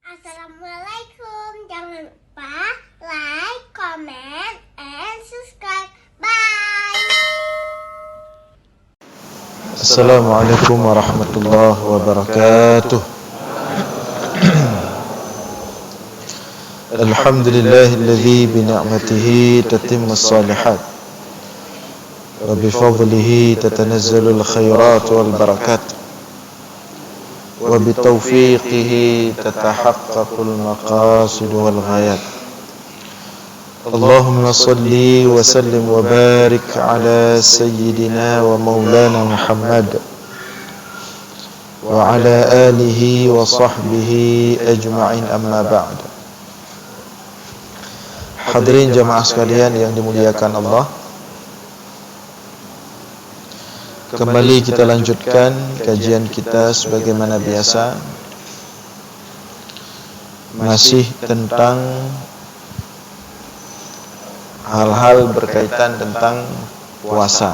Assalamualaikum. Jangan lupa like, comment, and subscribe. Bye. Assalamualaikum warahmatullahi wabarakatuh. Alhamdulillahilladzi bi ni'matihi tatimmus shalihat wa bi fadlihi tatanazzalul khairat wal barakat wa bi taufiqihi tatahaqqaqul maqasid wal ghayat. Allahumma salli wa sallim wa barik ala sayyidina wa maulana Muhammad wa ala alihi wa sahbihi ajma'in, amma ba'd. Hadirin jamaah sekalian yang dimuliakan Allah, kembali kita lanjutkan kajian kita sebagaimana biasa, masih tentang hal-hal berkaitan tentang puasa.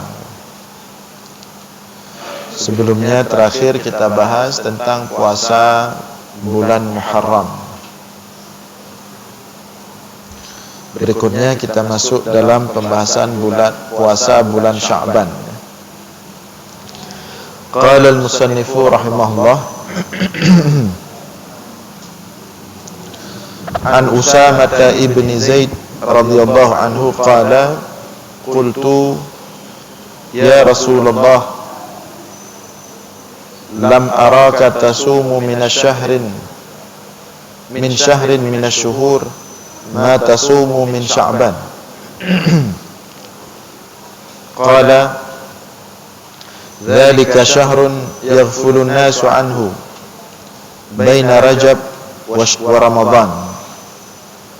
Sebelumnya terakhir kita bahas tentang puasa bulan Muharram. Berikutnya kita masuk dalam pembahasan puasa bulan Sya'ban. Qala al-musannifu rahimahullah an Usamah ibn Zaid radhiyallahu anhu qala qultu ya Rasulullah lam araka tasumu min syahrin min asy-syuhur ma tasumu min Sya'ban. Qala dzalika syahrun yaghfulu an-nasu anhu baina Rajab wa Ramadan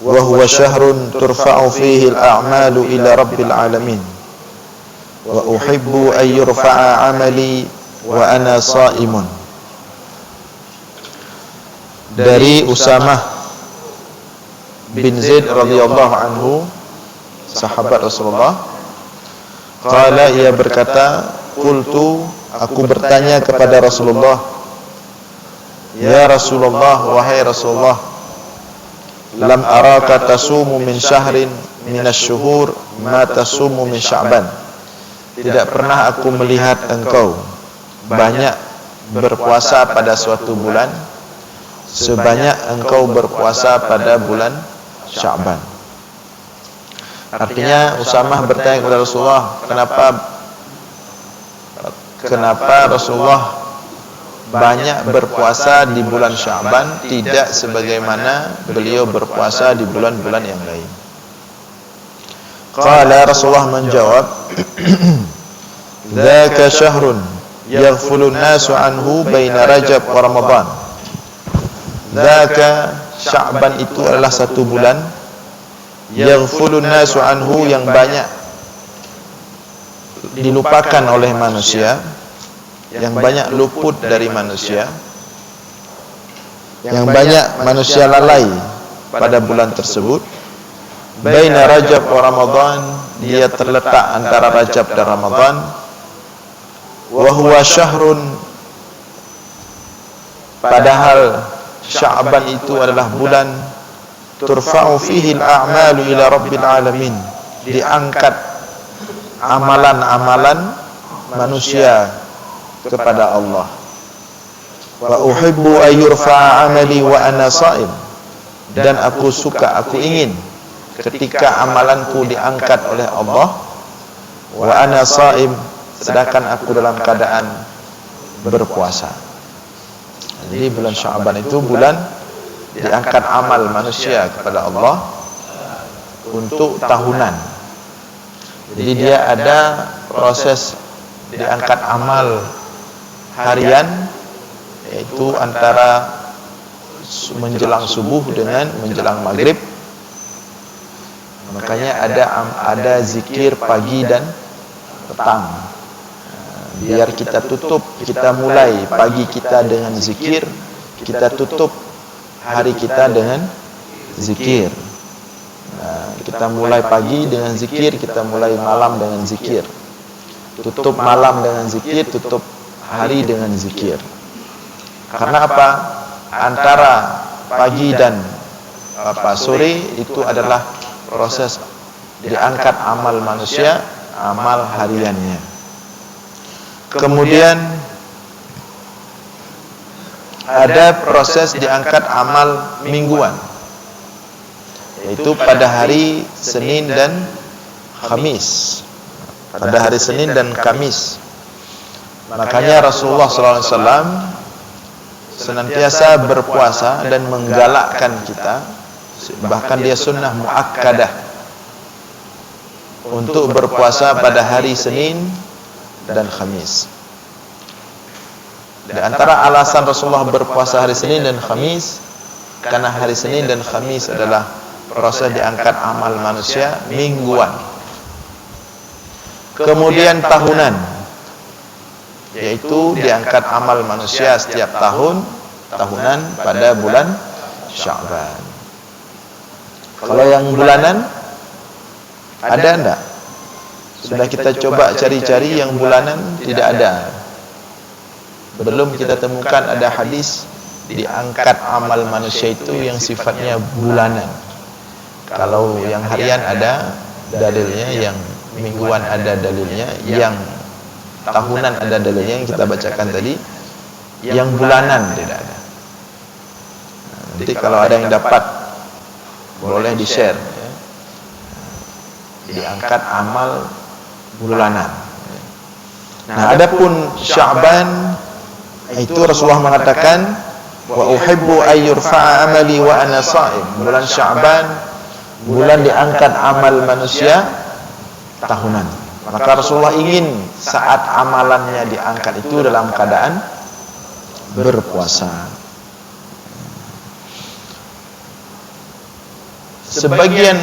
wa huwa syahrun turfa'u fihi al-a'malu ila rabbil alamin wa uhibbu an yurfa'a 'amali wa ana sha'imun. Dari Usamah bin Zaid radhiyallahu anhu, sahabat Rasulullah, qala, ia berkata, qultu, aku bertanya kepada Rasulullah, ya Rasulullah, wahai Rasulullah, lam araka tasumu min syahrin min asy-syuhur ma tasumu min Sya'ban. Tidak pernah aku melihat engkau banyak berpuasa pada suatu bulan sebanyak engkau berpuasa pada bulan Sya'ban. Artinya Usamah bertanya kepada Rasulullah, kenapa Rasulullah banyak berpuasa di bulan Sya'ban, tidak sebagaimana beliau berpuasa di bulan-bulan yang lain. Qala, Rasulullah menjawab, dzaka syahrun yaghfulu an-nasu anhu baina Rajab wa Ramadan. Dzaka, Sya'ban itu adalah satu bulan, yaghfulu an-nasu anhu, yang banyak dilupakan oleh manusia, yang banyak luput dari manusia, yang banyak manusia lalai pada bulan tersebut. Baina Rajab wa Ramadan, dia terletak antara Rajab dan Ramadan. Wa huwa syahrun, padahal Sya'ban itu adalah bulan turfa'u fihi al-a'malu ila rabbil alamin, diangkat amalan-amalan manusia kepada Allah. Wa uhibbu an yurfa'a 'amali wa ana sha'im, dan aku suka, aku ingin ketika amalanku diangkat oleh Allah, wa ana sha'im, sedangkan aku dalam keadaan berpuasa. Jadi bulan Sya'ban itu bulan diangkat amal manusia kepada Allah untuk tahunan. Jadi dia ada proses diangkat amal harian, yaitu antara menjelang subuh dengan menjelang maghrib. Makanya ada zikir pagi dan petang. Biar kita mulai pagi kita dengan zikir, kita tutup hari kita dengan zikir. Kita mulai pagi dengan zikir, kita mulai malam dengan zikir. Tutup malam dengan zikir, tutup hari dengan zikir. Karena apa? Antara pagi dan sore itu adalah proses diangkat amal manusia, amal hariannya. Kemudian ada proses diangkat amal mingguan, yaitu pada hari Senin dan Kamis. Pada hari Senin dan Kamis. Makanya Rasulullah SAW senantiasa berpuasa dan menggalakkan kita, bahkan dia sunnah muakkadah untuk berpuasa pada hari Senin dan Kamis. Di antara alasan Rasulullah berpuasa hari Senin dan Kamis, karena hari Senin dan Kamis adalah proses diangkat amal manusia mingguan. Kemudian tahunan, yaitu diangkat amal manusia setiap tahunan pada bulan Sya'ban. Kalau yang bulanan ada enggak? Sudah kita coba cari-cari yang bulanan, tidak ada. Belum kita temukan ada hadis diangkat amal manusia itu yang sifatnya bulanan. Kalau yang harian ada dalilnya, yang mingguan ada dalilnya, yang tahunan ada dalilnya yang kita bacakan tadi. Yang bulanan tidak ada. Nanti kalau ada yang dapat, boleh di-share ya. Diangkat amal bulanan. Nah, adapun Sya'ban itu Rasulullah mengatakan, wa uhibbu ayyurfa'a amali wa ana sha'im. Bulan Sya'ban, bulan diangkat amal manusia tahunan. Maka Rasulullah ingin saat amalannya diangkat itu dalam keadaan berpuasa. Sebagian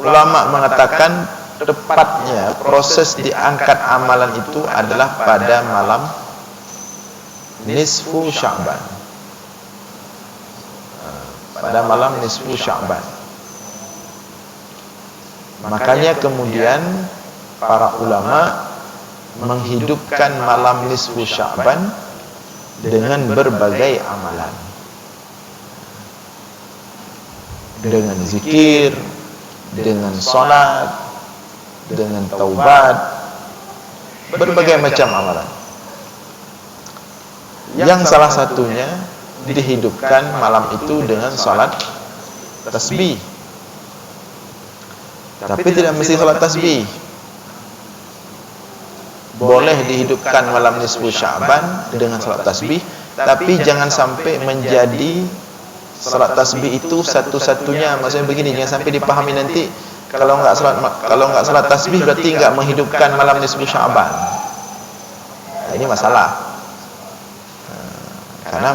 ulama mengatakan tepatnya proses diangkat amalan itu adalah pada malam nisfu Sya'ban. Pada malam nisfu Sya'ban. Makanya kemudian para ulama menghidupkan malam nisfu Sya'ban dengan berbagai amalan, dengan zikir, dengan salat, dengan taubat, berbagai macam amalan. Yang salah satunya dihidupkan malam itu dengan salat tasbih. Tapi tidak mesti salat tasbih. Boleh dihidupkan malam nisfu Sya'ban dengan salat tasbih, tapi jangan sampai menjadi salat tasbih itu satu-satunya. Maksudnya begini, jangan sampai dipahami nanti kalau enggak salat tasbih berarti enggak menghidupkan malam nisfu Sya'ban. Nah, ini masalah. Karena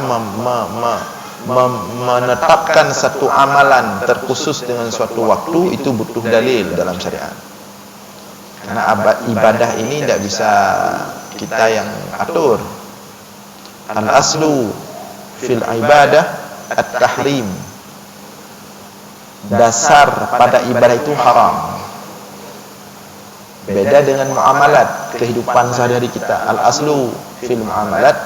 menetapkan satu amalan terkhusus dengan suatu waktu itu butuh dalil dalam syariat. Karena ibadah ini tidak bisa kita yang atur. Al-aslu fil ibadah at-tahrim. Dasar pada ibadah itu haram. Beda dengan muamalat, kehidupan sehari-hari kita. Al-aslu fil muamalat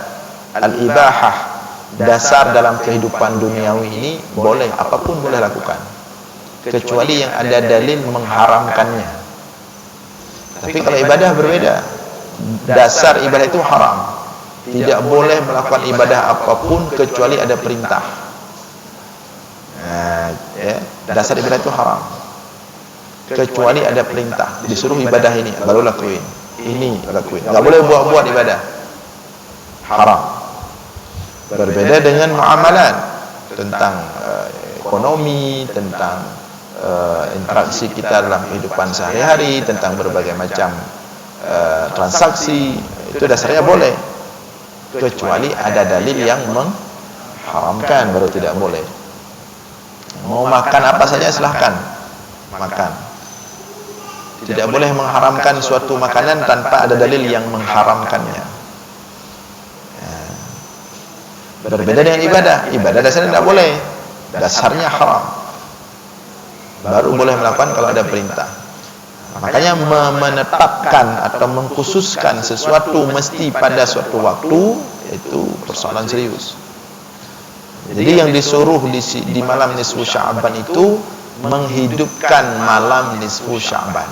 al-ibahah. Dasar dalam kehidupan duniawi ini boleh, apapun boleh lakukan, kecuali yang ada dalil mengharamkannya. Tapi kalau ibadah berbeda. Dasar ibadah itu haram. Tidak boleh melakukan ibadah apapun kecuali ada perintah. Nah, ya, dasar ibadah itu haram. Kecuali ada perintah, disuruh ibadah ini, baru lakuin. Ini lakuin. Enggak boleh buat-buat ibadah. Haram. Berbeda dengan muamalat, tentang ekonomi, tentang interaksi kita dalam kehidupan sehari-hari, tentang berbagai macam transaksi, itu dasarnya boleh, kecuali ada dalil yang mengharamkan, baru tidak boleh. Mau makan apa saja silahkan makan, tidak boleh mengharamkan suatu makanan tanpa ada dalil yang mengharamkannya. Berbeda dengan ibadah dasarnya tidak boleh, dasarnya haram, baru boleh melakukan kalau ada perintah. Makanya menetapkan atau mengkhususkan sesuatu mesti pada suatu waktu, itu persoalan serius. Jadi yang disuruh di malam nisfu Sya'ban itu menghidupkan malam nisfu Sya'ban.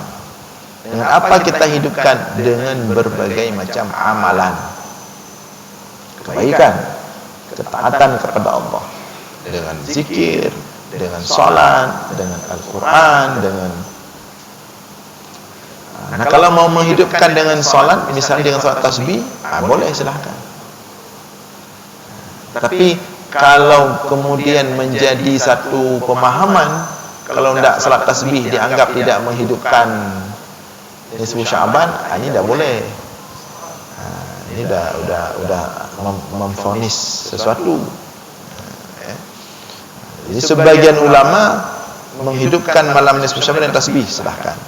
Dengan apa kita hidupkan? Dengan berbagai macam amalan kebaikan, ketaatan kepada Allah, dengan zikir, dengan salat, dengan Al-Quran, dengan nah kalau mau menghidupkan dengan salat, misalnya dengan salat tasbih, boleh, silahkan. Tapi kalau kemudian menjadi satu pemahaman, kalau tidak salat tasbih dianggap tidak menghidupkan nisfu Sya'ban, ini tidak boleh. Ini udah memvonis sesuatu. Jadi sebagian ulama menghidupkan malam nisfu Sya'ban dan tasbih, silahkan.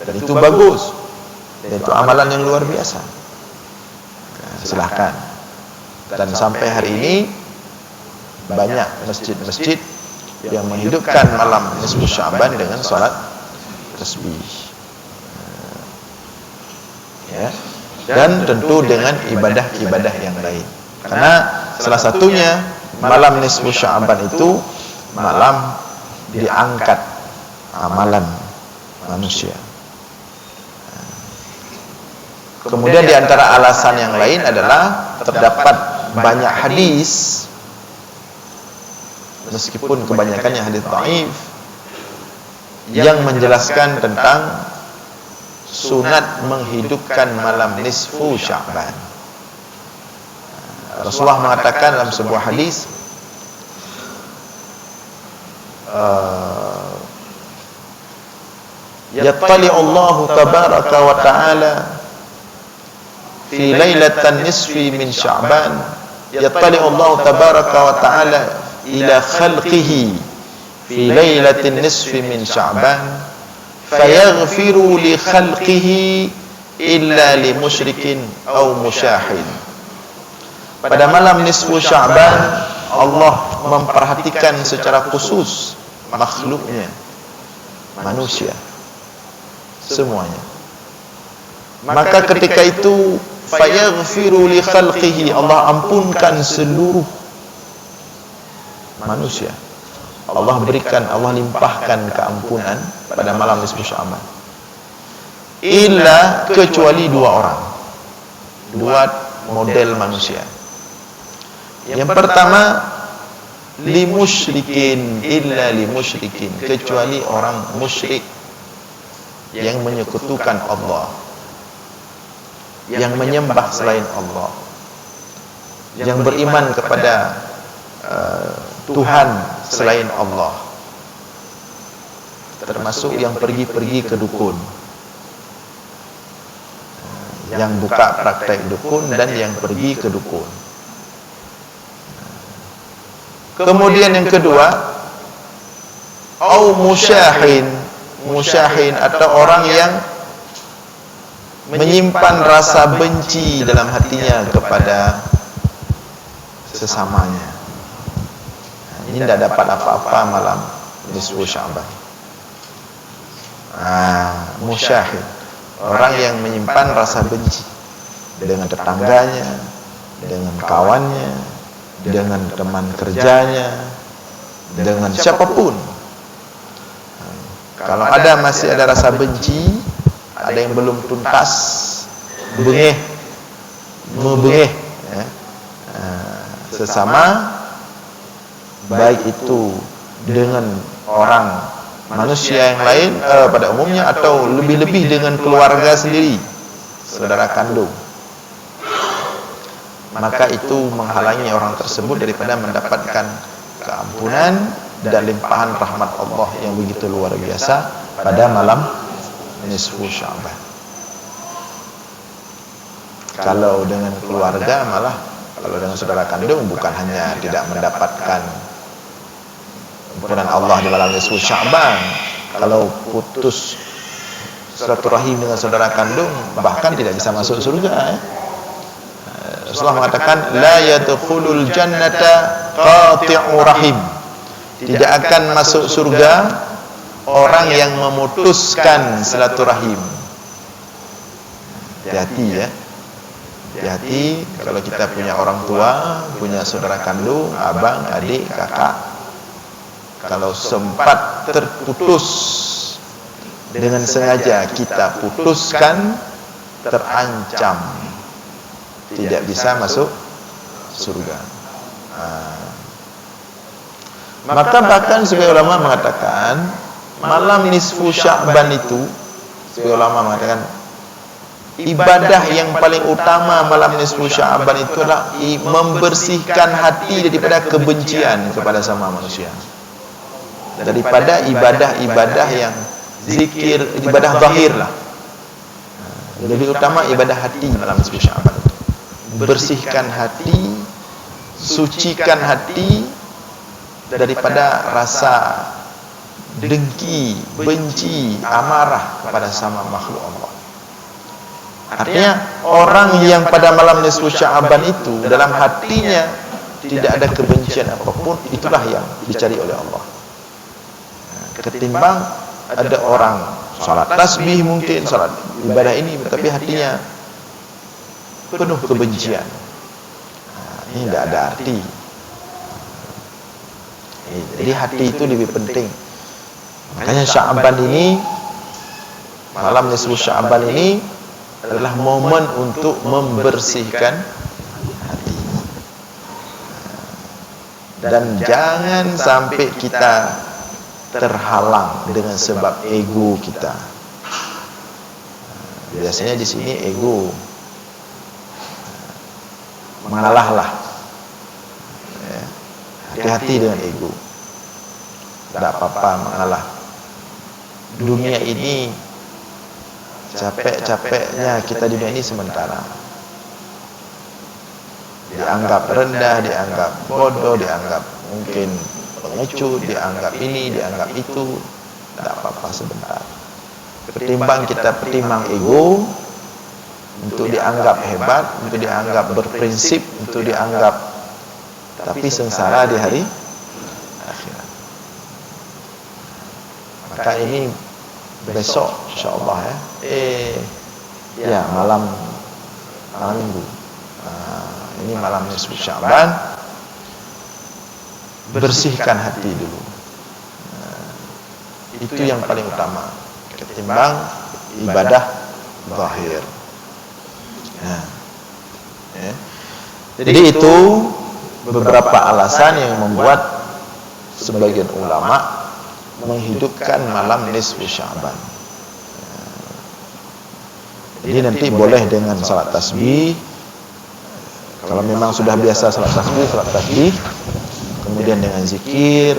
Dan itu bagus. Dan itu amalan yang luar biasa. Silahkan. Dan sampai hari ini banyak masjid-masjid yang menghidupkan malam nisfu Sya'ban dengan salat tasbih. Ya. Dan tentu dengan ibadah-ibadah yang lain. Karena salah satunya malam nisfu Sya'ban itu malam diangkat amalan manusia. Kemudian di antara alasan yang lain adalah terdapat banyak hadis, meskipun kebanyakannya hadis dhaif, yang menjelaskan tentang sunat menghidupkan malam nisfu Sya'ban. Rasulullah mengatakan dalam sebuah hadis, yattali'u Allah tabaraka wa ta'ala fi lailatan nisfi min Sya'ban, yattali'u Allah tabaraka wa ta'ala ila khalqihi fi lailatin nisfi min Sya'ban fayaghfiru li khalqihi illa li musyrikin aw musyahin. Pada malam nisfu Sya'ban Allah memperhatikan secara khusus makhluknya, manusia semuanya. Maka ketika itu fayaghfiru li khalqihi, Allah ampunkan seluruh manusia. Allah berikan, Allah limpahkan keampunan pada malam nisfu Sya'ban. Illa, kecuali dua orang, dua model manusia. Yang pertama, li musyrikin, illa li musyrikin, kecuali orang musyrik yang menyekutukan Allah, yang menyembah selain Allah, yang beriman kepada Tuhan selain Allah, termasuk yang pergi-pergi ke dukun, yang buka praktek dukun dan yang pergi ke dukun. Kemudian yang kedua, au musyahin, musyahin atau orang yang menyimpan rasa benci dalam hatinya kepada sesamanya. Ini tidak dapat apa-apa malam nisfu Sya'ban. Musyahid, orang yang menyimpan rasa benci dengan tetangganya, dengan kawannya, dengan teman kerjanya, dengan siapapun. Kalau masih ada rasa benci, ada yang belum tuntas, membengeh ya, sesama, baik itu dengan orang manusia yang lain pada umumnya, atau lebih-lebih dengan keluarga sendiri, saudara kandung, maka itu menghalangi orang tersebut daripada mendapatkan keampunan dan limpahan rahmat Allah yang begitu luar biasa pada malam nisfu Sya'ban. Kalau dengan keluarga, malah kalau dengan saudara kandung, bukan hanya tidak mendapatkan ampunan Allah di malam nisfu Sya'ban, kalau putus silaturahim dengan saudara kandung, bahkan tidak bisa masuk surga. Rasulullah mengatakan, la yadkhulul jannata qati'u rahim, tidak akan masuk surga orang yang memutuskan silaturahim. Hati-hati ya. hati-hati kalau kita punya orang tua, punya saudara kandung, abang, adik, kakak, kalau sempat terputus dengan sengaja kita putuskan, terancam tidak bisa masuk surga. Maka bahkan sebagian ulama mengatakan malam nisfu Sya'ban itu, sebagian ulama mengatakan ibadah yang paling utama malam nisfu Sya'ban itu adalah membersihkan hati daripada kebencian kepada sama manusia, daripada ibadah-ibadah yang zikir, ibadah zahir lah. Lebih utama ibadah hati malam nisfu Sya'ban itu. Bersihkan hati, sucikan hati daripada rasa dengki, benci, amarah kepada sama makhluk Allah. Artinya orang yang pada malam nisfu Sya'ban itu dalam hatinya tidak ada kebencian apapun, itulah yang dicari oleh Allah. Ketimbang ada orang salat tasbih, mungkin salat ibadah ini, tapi hatinya penuh kebencian. Ini tidak ada arti. Jadi hati itu lebih penting. Makanya Sya'ban ini, malam nisfu Sya'ban ini adalah momen untuk membersihkan hati. Dan jangan sampai kita terhalang dengan sebab ego kita. Biasanya di sini ego mengalahlah. Hati-hati dengan ego. Tidak apa-apa mengalah. Dunia ini, capek-capeknya kita di dunia ini sementara. Dianggap rendah, dianggap bodoh, dianggap mungkin pengecut, dianggap ini, dianggap itu. Tidak apa-apa sebentar. Ketimbang kita pertimbang ego, untuk dianggap hebat, untuk dianggap berprinsip, untuk dianggap, tapi sengsara di hari akhirat. Maka ini besok insyaallah ya malam minggu, ini malam nisfu Sya'ban, bersihkan hati dulu. Itu yang paling utama ketimbang ibadah zahir. Jadi itu beberapa alasan yang membuat sebagian ulama menghidupkan malam nisfu Sya'ban. Jadi nanti boleh dengan salat tasbih. Kalau memang sudah biasa salat tasbih, kemudian dengan zikir,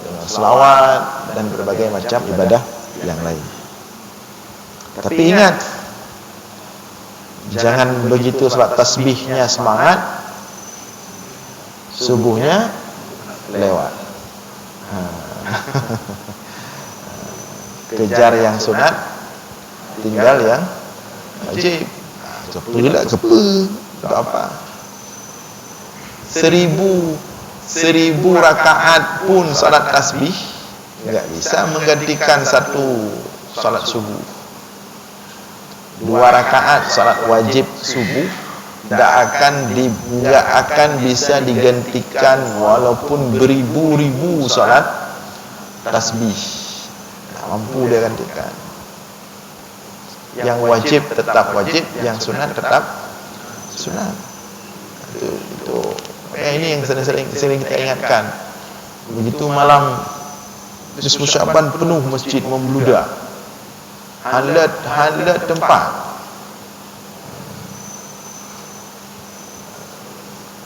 dengan selawat dan berbagai macam ibadah yang lain. Tapi ingat, jangan begitu salat tasbihnya semangat, subuhnya lewat. Kejar yang sunat, tinggal yang wajib. Tak apa. 1000 rakaat pun salat tasbih enggak bisa menggantikan satu salat subuh. 2 rakaat salat wajib subuh tidak akan bisa digantikan walaupun beribu-ribu salat tasbih. Tak mampu dia gantikan. Yang wajib tetap wajib, yang sunat tetap sunat. Itu ini yang sering kita ingatkan. Begitu malam nisfu Sya'ban penuh masjid membludak, halat tempat.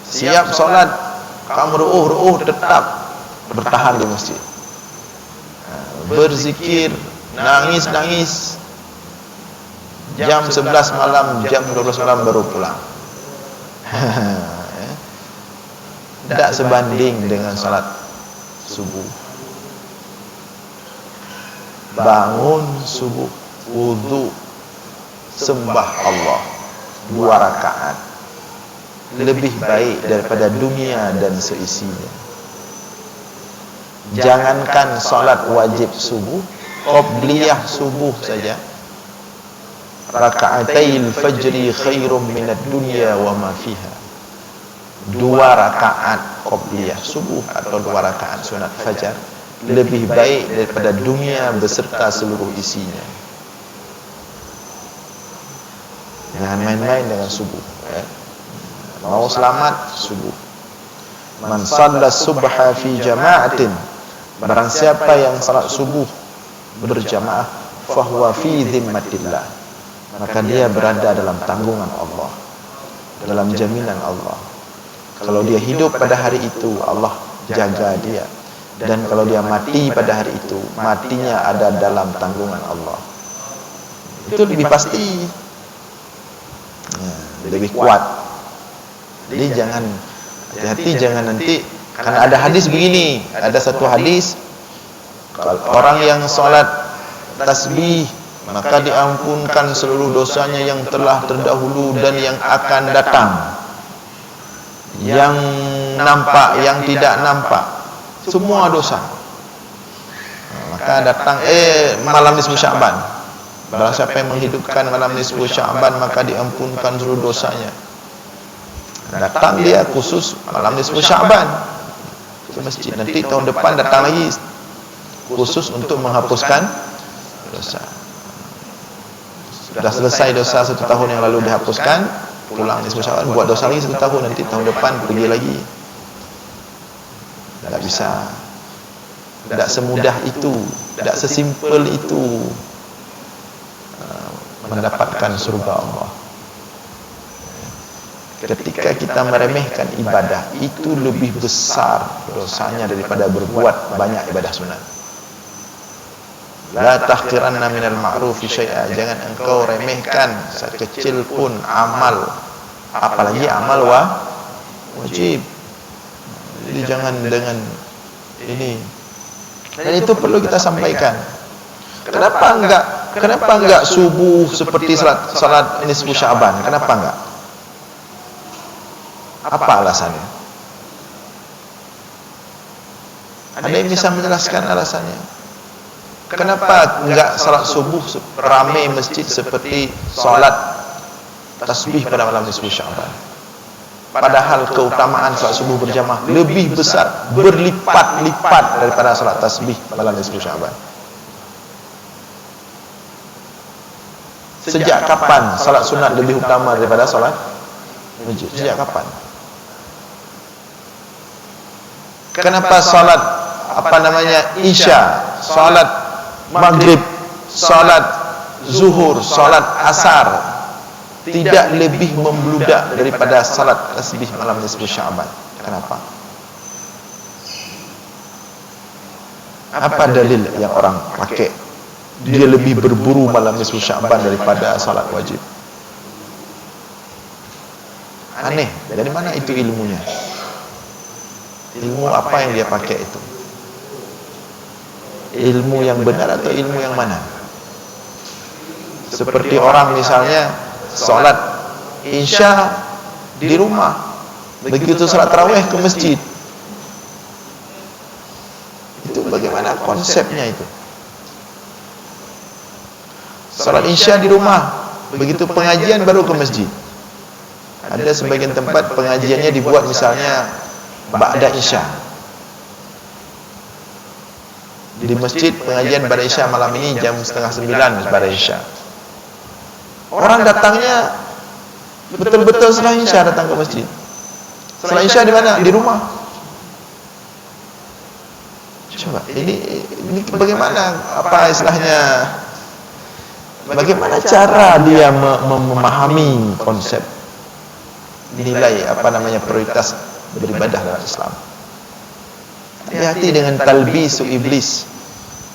Siap solat, kamu ru'uh tetap bertahan di masjid. Berzikir, nangis. Jam 11 malam, jam 12 malam baru pulang. Tidak sebanding dengan salat subuh. Bangun subuh, wudu, sembah Allah 2 rakaat lebih baik daripada dunia dan seisinya. Jangankan salat wajib subuh, qobliyah subuh saja raka'atil fajri khairum minad dunya wa ma fiha. 2 rakaat qobliyah subuh atau 2 rakaat sunat fajar lebih baik daripada dunia beserta seluruh isinya. Jangan main-main dengan subuh, ya. Mau selamat subuh. Man shalla subha fi jama'atin, barang siapa yang salat subuh berjamaah, fahuwa fi dhimmatillah, maka dia berada dalam tanggungan Allah, dalam jaminan Allah. Kalau dia hidup pada hari itu, Allah jaga dia. Dan kalau dia mati pada hari itu, matinya ada dalam tanggungan Allah. Itu lebih pasti, lebih kuat. Jadi jangan, hati-hati, jangan nanti, karena ada hadis begini, ada satu hadis, kalau orang yang sholat tasbih, maka diampunkan seluruh dosanya yang telah terdahulu dan yang akan datang, yang nampak, yang tidak nampak, semua dosa. Maka datang malam nisfu Sya'ban, barang siapa yang menghidupkan malam nisfu Sya'ban, maka diampunkan seluruh dosanya. Datang dia khusus malam nisfu Sya'ban ke masjid. Nanti tahun depan datang lagi khusus untuk menghapuskan dosa. Sudah selesai dosa 1 tahun yang lalu dihapuskan, pulang nisfu Sya'ban, buat dosa lagi 1 tahun, nanti tahun depan pergi lagi. Tidak bisa, tidak semudah itu, tidak sesimpel itu mendapatkan surga Allah. Ketika kita meremehkan ibadah, itu lebih besar dosanya daripada berbuat banyak ibadah sunat. La tahqiranna minal ma'rufi syai'a, jangan engkau remehkan sekecil pun amal, apalagi amal wajib. Jadi jangan dengan ini. Dan itu perlu kita sampaikan. Kenapa enggak subuh seperti salat nisfu Sya'ban? Kenapa enggak? Apa alasannya? Ada yang bisa menjelaskan alasannya? Kenapa enggak salat subuh ramai masjid seperti salat tasbih pada malam nisfu Sya'ban? Padahal keutamaan salat subuh berjamaah lebih besar, berlipat-lipat daripada salat tasbih malam nisfu Sya'ban. Sejak kapan salat sunat lebih utama daripada salat masjid? Sejak kapan? Kenapa salat Isya, salat Maghrib, salat Zuhur, salat Asar tidak lebih membludak daripada salat tasbih malam nisfu Sya'ban? Kenapa? Apa dalil yang orang pakai dia lebih berburu malam nisfu Sya'ban daripada salat wajib? Aneh. Dari mana itu ilmunya? Ilmu apa yang dia pakai itu? Ilmu yang benar atau ilmu yang mana? Seperti orang misalnya salat Isya di rumah, begitu salat tarawih ke masjid. Itu bagaimana konsepnya itu? Salat Isya di rumah, begitu pengajian baru ke masjid. Ada sebagian tempat pengajiannya dibuat misalnya ba'da Isya. Di masjid pengajian ba'da Isya malam ini jam 8:30 ba'da Isya. Orang datangnya betul-betul setelah Isya datang ke masjid. Setelah Isya di mana? Di rumah. Coba, ini bagaimana, apa istilahnya? Bagaimana cara dia memahami konsep nilai prioritas beribadah dalam Islam? Hati-hati dengan talbisu iblis,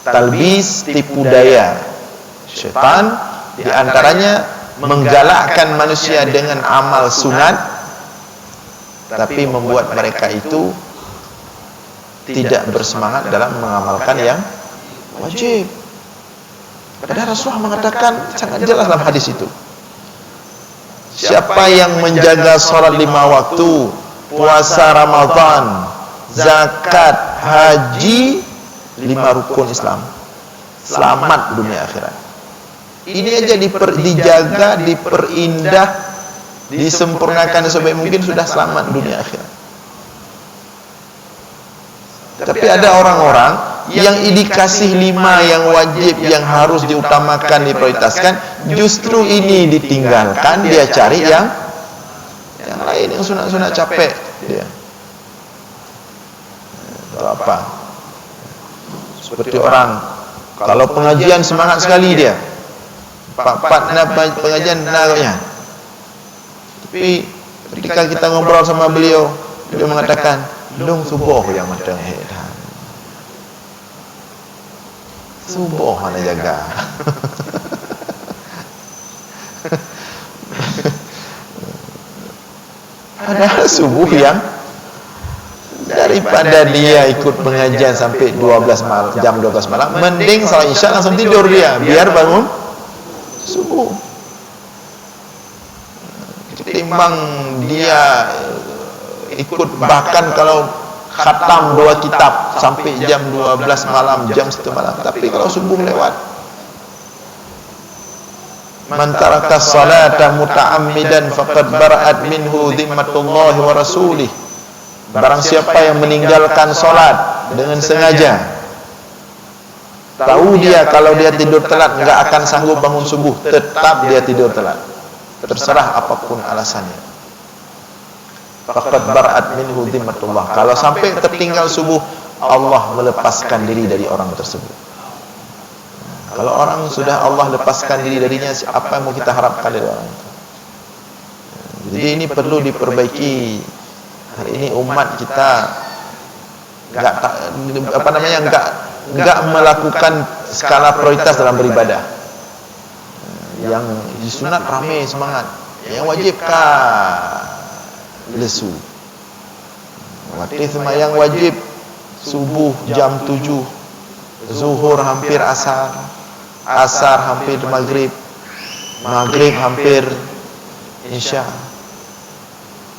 talbis tipu daya syaitan, di antaranya menggalakkan manusia dengan amal sunat, tapi membuat mereka itu tidak bersemangat dalam mengamalkan yang wajib. Padahal Rasulullah mengatakan sangat jelas dalam hadis itu, siapa yang menjaga salat 5 waktu, puasa Ramadan, zakat, haji, 5 rukun Islam, selamat dunia akhirat. Ini aja dijaga, diperindah, disempurnakan sebaik mungkin, sudah selamat dunia akhirat. Tapi ada orang-orang yang dikasih 5 yang wajib, yang harus diutamakan, diprioritaskan, justru ini ditinggalkan, dia cari yang lain, yang sunat-sunat, capek dia. Itu apa? Seperti orang kalau pengajian semangat sekali dia, 4 pengajian naruhnya. Tapi ketika kita ngobrol sama beliau, beliau mengatakan, "Long subuh yang macam hedan. Subuh mana jaga." Padahal subuh yang daripada dia ikut pengajian sampai 12 malam, jam 12 malam, mending salat isya langsung tidur dia, biar bangun subuh. Ketimbang dia ikut, bahkan kalau khatam 2 kitab sampai jam 12 malam, jam 1 malam, tapi kalau subuh lewat, man taraka salata muta'ammidan faqad bara'at minhu dhimmatullah wa rasulih. Barang siapa yang meninggalkan solat dengan sengaja, tahu dia kalau dia tidur telat enggak akan sanggup bangun subuh, tetap dia tidur telat, terserah apapun alasannya. Faqad bara'at minhu dhimmatullah. Kalau sampai tertinggal subuh, Allah melepaskan diri dari orang tersebut. Kalau orang sudah Allah lepaskan diri darinya, apa yang mau kita harapkan dari orang itu? Jadi ini perlu diperbaiki. Hari ini umat kita enggak melakukan skala prioritas dalam beribadah. Yang disunat ramai semangat, yang wajib lesu. Waktu sembahyang wajib subuh jam 7, zuhur hampir asar, asar hampir maghrib, maghrib hampir isya.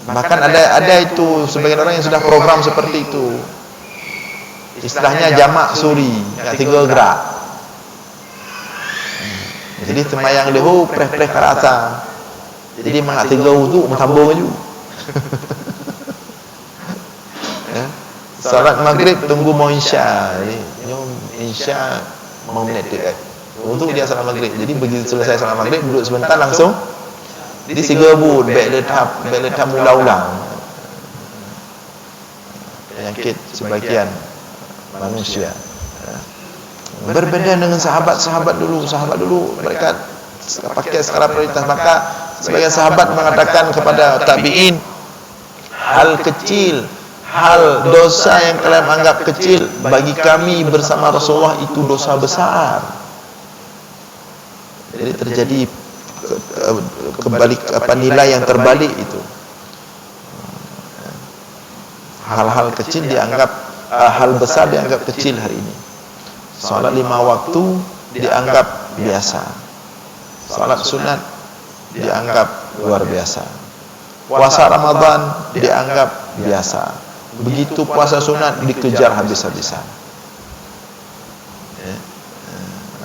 Bahkan ada itu sebagian orang yang sudah program seperti itu. Istilahnya jamak suri, 3 gerak. Jadi sembahyang lehu preh-preh karasa. Jadi mak 3 wudu sambung aja. Ya. Salat maghrib tunggu mau isya. Isya mau minit dekat. Untuk dia salat maghrib. Jadi begitu selesai salat maghrib, duduk sebentar langsung disigabut, bek letap mula-ulang. Penyakit sebagian manusia. Berbeda dengan sahabat-sahabat dulu. Sahabat dulu mereka pakai skala prioritas. Maka sebagian sahabat mengatakan kepada tabi'in, hal kecil, hal dosa yang kalian anggap kecil, bagi kami bersama Rasulullah itu dosa besar. Jadi terjadi kebalik nilai yang terbalik itu. Hal-hal kecil dianggap hal besar dianggap kecil hari ini. Salat 5 waktu dianggap biasa. Salat sunat dianggap luar biasa. Puasa Ramadan dianggap biasa. Begitu puasa sunat dikejar habis-habisan.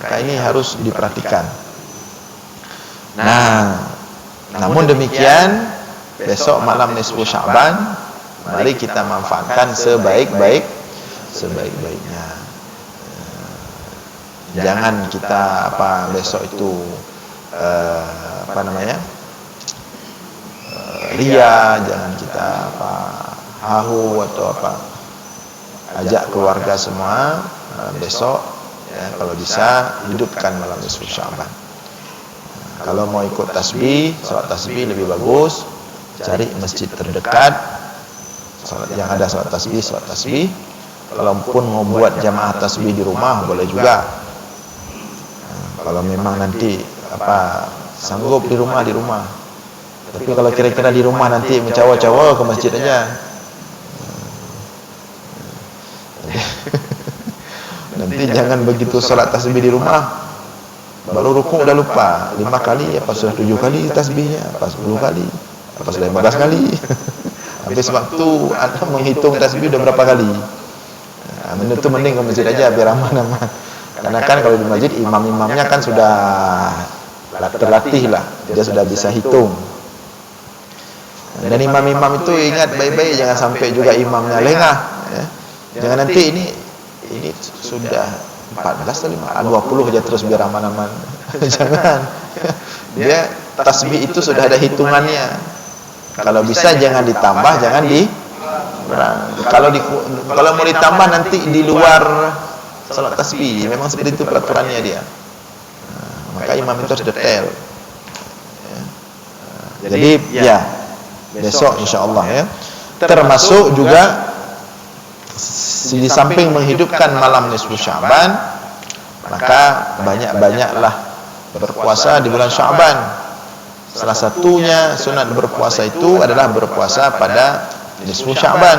Maka ini harus diperhatikan. Nah, namun demikian, besok malam nisfu Sya'ban, mari kita manfaatkan sebaik-baiknya. Jangan kita besok itu ria, jangan kita hahu atau ajak keluarga semua besok ya, kalau bisa hidupkan malam nisfu Sya'ban. Kalau mau ikut tasbih, salat tasbih lebih bagus, cari masjid terdekat, salat yang ada salat tasbih. Kalaupun mau buat jamaah tasbih di rumah boleh juga. Kalau memang nanti sanggup di rumah. Tapi kalau kira-kira di rumah nanti mencawa-cawa, ke masjid aja. Nanti jangan begitu salat tasbih di rumah, baru rukuk udah lupa 5 kali, apa sudah 7 kali tasbihnya, apa 10 kali, apa sudah 15 kali. Habis waktu Anda menghitung tasbih udah berapa kali. Itu mending ke masjid aja biar aman. Karena kan kalau di masjid imam-imamnya kan sudah terlatih lah, dia sudah bisa hitung. Dan imam-imam itu ingat baik-baik, jangan sampai juga imamnya lengah, ya. Jangan nanti ini sudah 14 atau 20 aja terus biar aman-aman. Jangan. Dia tasbih itu sudah ada hitungannya. Kalau bisa jangan ditambah, jangan dikurang. Kalau mau ditambah nanti di luar salat tasbih. Memang seperti itu peraturannya dia. Maka imam itu harus detail. Jadi ya besok insyaallah ya. Termasuk juga di samping menghidupkan malam nisfu Sya'ban, maka banyak-banyaklah berpuasa di bulan Sya'ban. Salah satunya sunat berpuasa itu adalah berpuasa pada nisfu Sya'ban.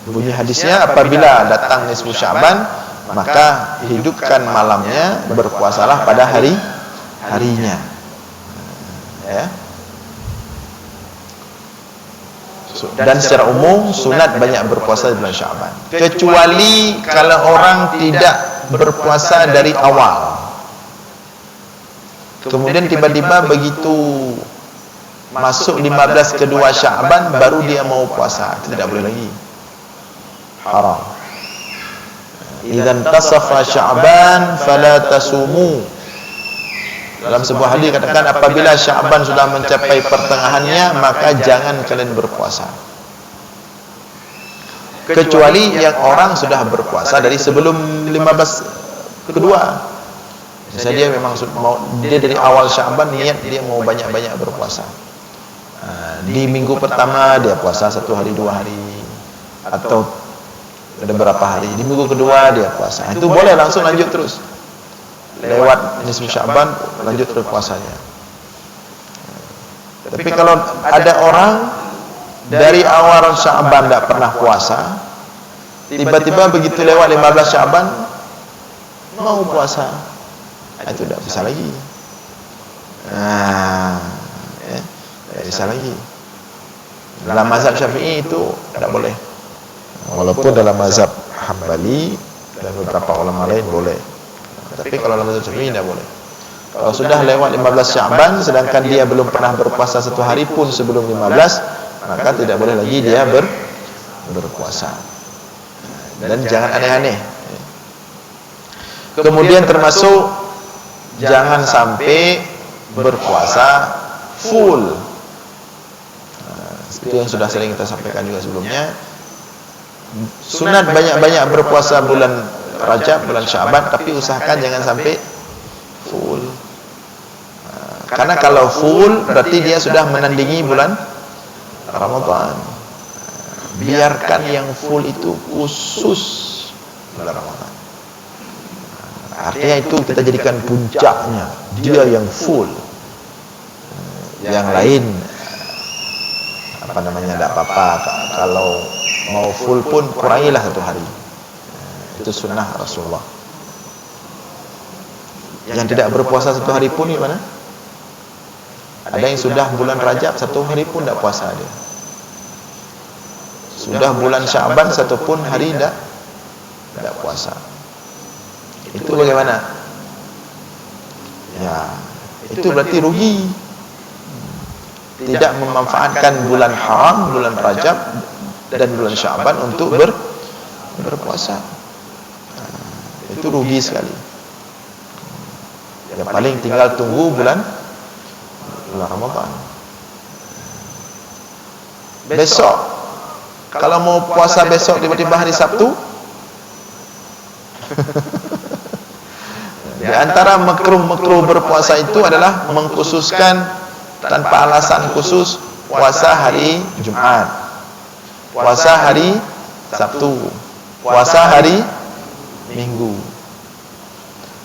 Bunyi hadisnya, apabila datang nisfu Sya'ban, maka hidupkan malamnya, berpuasalah pada harinya. Ya. Dan secara umum sunat banyak berpuasa di bulan Sya'ban, kecuali kalau orang tidak berpuasa dari awal, kemudian tiba-tiba begitu masuk 15 kedua Sya'ban baru dia mau puasa, itu tidak boleh lagi, haram. Idzan tasafa Sya'ban fala tasumu. Dalam sebuah hadis katakan, apabila Sya'ban sudah mencapai pertengahannya, maka jangan kalian berpuasa. Kecuali yang orang sudah berpuasa dari sebelum 15 kedua. Misalnya dia memang dia dari awal Sya'ban niat dia mau banyak-banyak berpuasa. Di minggu pertama dia puasa 1 hari 2 hari, atau ada berapa hari. Di minggu kedua dia puasa. Itu boleh langsung lanjut terus. Lewat nisfu Sya'ban lanjut terus puasanya. Tapi kalau ada orang dari awal Sya'ban tidak pernah puasa, tiba-tiba begitu lewat 15 Sya'ban mau puasa, itu tidak bisa lagi. Tidak bisa lagi. Dalam mazhab Syafi'i itu tidak boleh. Walaupun dalam mazhab Hambali dan beberapa ulama lain boleh. Tapi kalau dalam mazhab Syafi'i tidak boleh. Kalau sudah lewat 15 Sya'ban sedangkan dia belum pernah berpuasa 1 hari pun sebelum 15, maka tidak boleh lagi dia berpuasa. Dan jangan aneh-aneh. Kemudian termasuk jangan sampai berpuasa full. Itu yang sudah sering kita sampaikan juga sebelumnya. Sunat banyak-banyak berpuasa bulan Rajab, bulan Sya'ban, tapi usahakan jangan sampai full. Karena kalau full berarti dia sudah menandingi bulan Ramadan. Biarkan yang full itu khusus bulan Ramadan. Artinya itu kita jadikan puncaknya, dia yang full. Yang lain tidak apa-apa. Kalau mau full pun kurangilah 1 hari. Itu sunnah Rasulullah. Yang tidak berpuasa 1 hari pun gimana? Ada yang sudah bulan Rajab 1 hari pun tidak puasa dia. Sudah bulan Sya'ban 1 pun hari tidak puasa. Itu bagaimana? Ya, itu berarti rugi. Tidak memanfaatkan bulan haram, bulan Rajab dan bulan Sya'ban untuk berpuasa. Itu rugi sekali. Ya paling tinggal tunggu bulan Ramadan. Besok kalau mau puasa besok tiba-tiba hari Sabtu, di antara makruh berpuasa itu adalah mengkhususkan tanpa alasan khusus puasa hari Jumat, puasa hari Sabtu, puasa hari Minggu.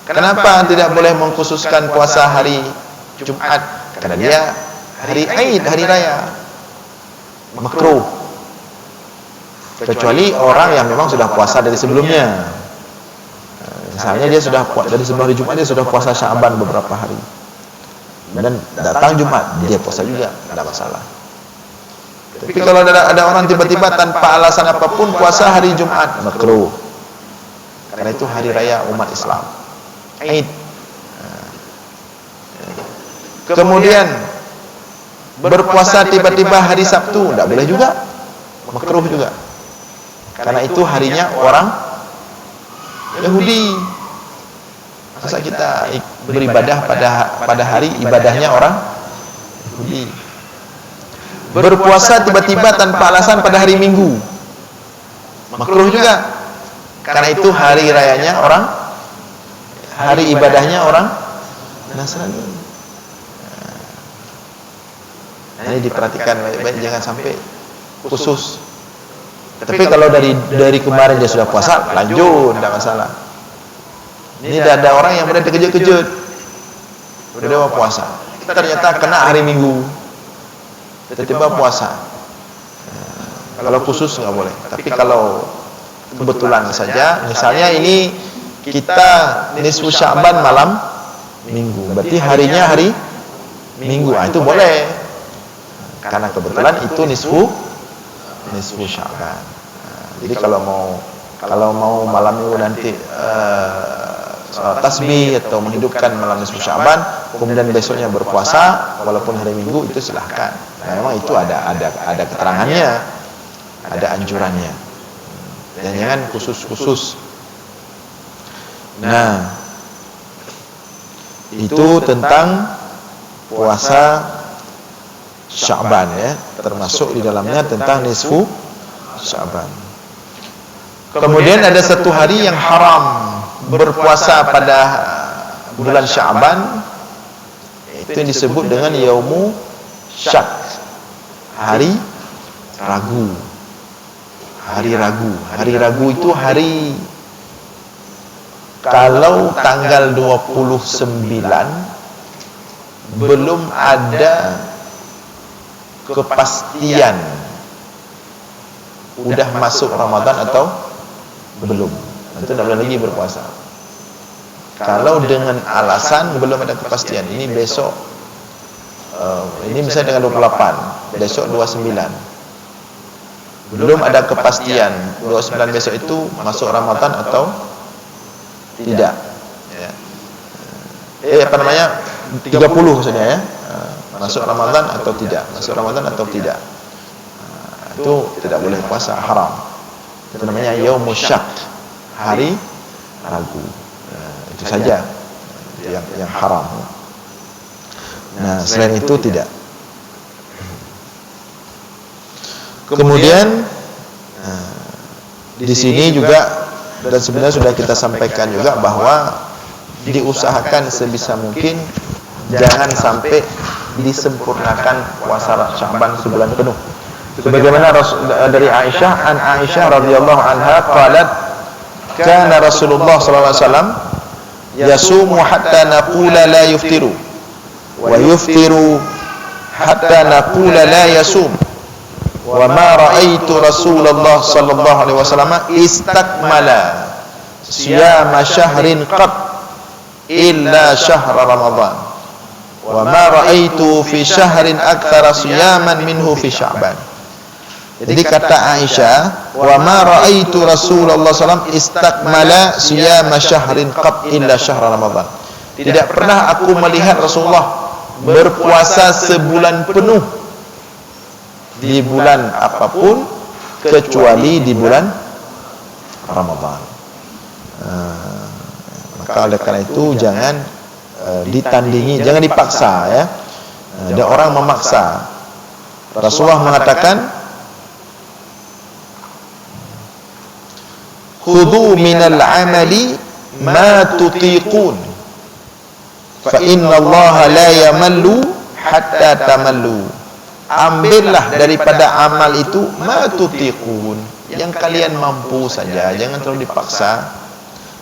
Kenapa tidak boleh mengkhususkan puasa hari Jumat? Karena dia hari Aid, hari raya. Makruh. Kecuali orang yang memang sudah puasa dari sebelumnya. Misalnya dia sudah dari sebelum hari Jumat dia sudah puasa Sya'ban beberapa hari. Dan datang Jumat dia puasa juga, tidak masalah. Tapi kalau ada orang tiba-tiba tanpa alasan apapun puasa hari Jumat, makruh. Karena itu hari raya umat Islam, Aid. Kemudian berpuasa tiba-tiba hari Sabtu, tidak boleh juga, makruh juga. Karena itu harinya orang Yahudi. Masa kita beribadah pada hari ibadahnya orang Yahudi. Berpuasa tiba-tiba tanpa alasan pada hari Minggu, makruh juga. Karena itu hari rayanya orang, hari ibadahnya orang Nasrani. Nah, ini diperhatikan baik-baik, jangan sampai khusus. Tapi kalau dari kemarin dia sudah puasa, lanjut, tidak masalah. Ini ada orang yang benar terkejut-kejut, udah mau puasa, ternyata kena hari Minggu, tiba-tiba puasa. Kalau khusus nggak boleh. Tapi kalau kebetulan saja, misalnya ini kita nisfu Sya'ban malam Minggu, berarti harinya hari Minggu, itu boleh. Karena kebetulan itu nisfu Sya'ban. Jadi kalau mau malam Minggu nanti tasbih atau menghidupkan malam nisfu Sya'ban, kemudian besoknya berpuasa walaupun hari Minggu, itu silahkan. Nah, memang itu ada keterangannya, ada anjurannya. Dan jangan khusus-khusus. Nah, itu tentang puasa Sya'ban ya, termasuk di dalamnya tentang nisfu Sya'ban. Kemudian ada satu hari yang haram berpuasa pada bulan Sya'ban, itu yang disebut dengan Yaumu Syak, hari ragu. Hari ragu. Hari ragu itu hari, kalau tanggal 29 belum ada kepastian udah masuk Ramadan atau belum, itu tidak boleh lagi berpuasa. Kalau dengan alasan belum ada kepastian, ini besok, ini misalnya dengan 28, besok 29, belum ada kepastian 29 besok itu masuk Ramadan atau tidak ya. 30 maksudnya ya, masuk Ramadan atau tidak, masuk Ramadan atau tidak, itu tidak boleh puasa, haram. Itu namanya Yaumus Syak, hari ragu. Itu saja yang haram. Nah, selain itu tidak. Kemudian di sini juga, dan sebenarnya sudah kita sampaikan juga, bahwa diusahakan sebisa mungkin jangan sampai disempurnakan puasa Sya'ban sebulan penuh. Sebagaimana dari Aisyah, an Aisyah radhiyallahu anha qalat, kana Rasulullah sallallahu alaihi wasallam yasumu hatta naqula la yuftiru wa yuftiru hatta naqula la yasum wa ma ra'aitu Rasulullah sallallahu alaihi wasallam istakmala siyama syahrin qat illa syahra Ramadan wa ma ra'aitu fi syahrin aktsara siyaman minhu fi Sya'ban. Jadi kata Aisyah, wa ma ra'aitu Rasulullah SAW istakmala siyama syahrin qat illa syahra Ramadan. Tidak pernah aku melihat Rasulullah berpuasa sebulan penuh di bulan apapun kecuali di bulan Ramadan. Maka oleh karena itu jangan ditandingi, jangan dipaksa ya. Ada orang memaksa. Rasulullah mengatakan, khudhu minal amali ma tutiqun fa inna Allah la yamallu hatta tamallu. Ambillah daripada amal itu ma tutiqun, yang kalian mampu saja, jangan terlalu dipaksa.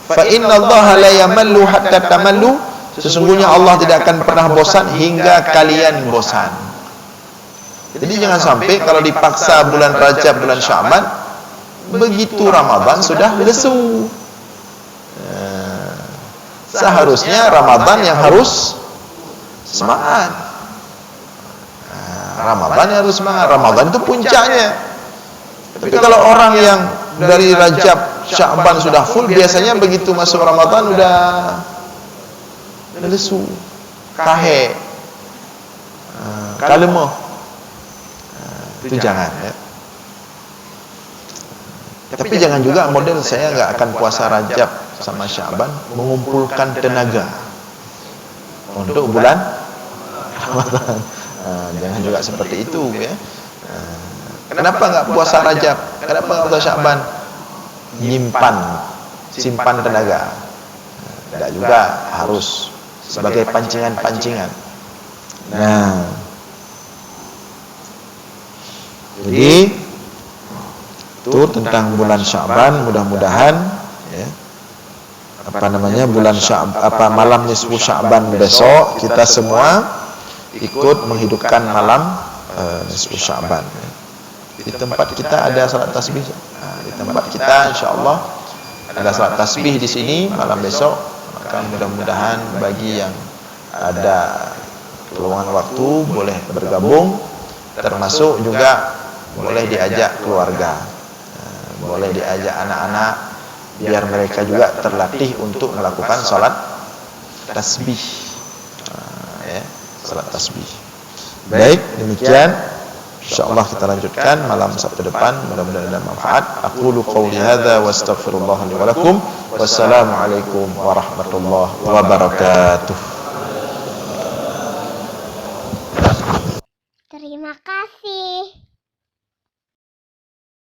Fa inna Allah la yamallu hatta tamallu, sesungguhnya Allah tidak akan pernah bosan hingga kalian bosan. Jadi jangan sampai kalau dipaksa bulan Rajab, bulan Sya'ban, begitu Ramadan sudah lesu. Seharusnya Ramadan yang harus semangat. Ramadan harus semangat. Ramadan itu puncaknya. Tapi kalau orang yang dari Rajab, Sya'ban sudah full, biasanya begitu masuk Ramadan udah lesu, kahe, kalemah. Itu jangan ya. Tapi jangan juga model saya nggak akan puasa Rajab sama Sya'ban mengumpulkan tenaga untuk bulan Ramadan. Jangan juga seperti itu ya. Kenapa nggak puasa Rajab? Kenapa nggak puasa Sya'ban? Simpan tenaga. Tidak juga harus sebagai pancingan-pancingan. Nah, jadi itu tentang bulan Sya'ban. Mudah-mudahan ya, bulan Sya'ban, malam nisfu Sya'ban besok kita semua ikut menghidupkan malam nisfu Sya'ban. Di tempat kita ada salat tasbih. Di tempat kita insyaallah ada salat tasbih di sini malam besok. Maka mudah-mudahan bagi yang ada peluang waktu boleh bergabung, termasuk juga boleh diajak keluarga, boleh diajak anak-anak, biar mereka juga terlatih untuk melakukan salat tasbih. Ya, salat tasbih. Baik, demikian. InsyaAllah kita lanjutkan malam Sabtu depan. Mudah-mudahan ada manfaat. Aqulu qawli hadza wa astaghfirullah li wa lakum. Wassalamualaikum warahmatullahi wabarakatuh.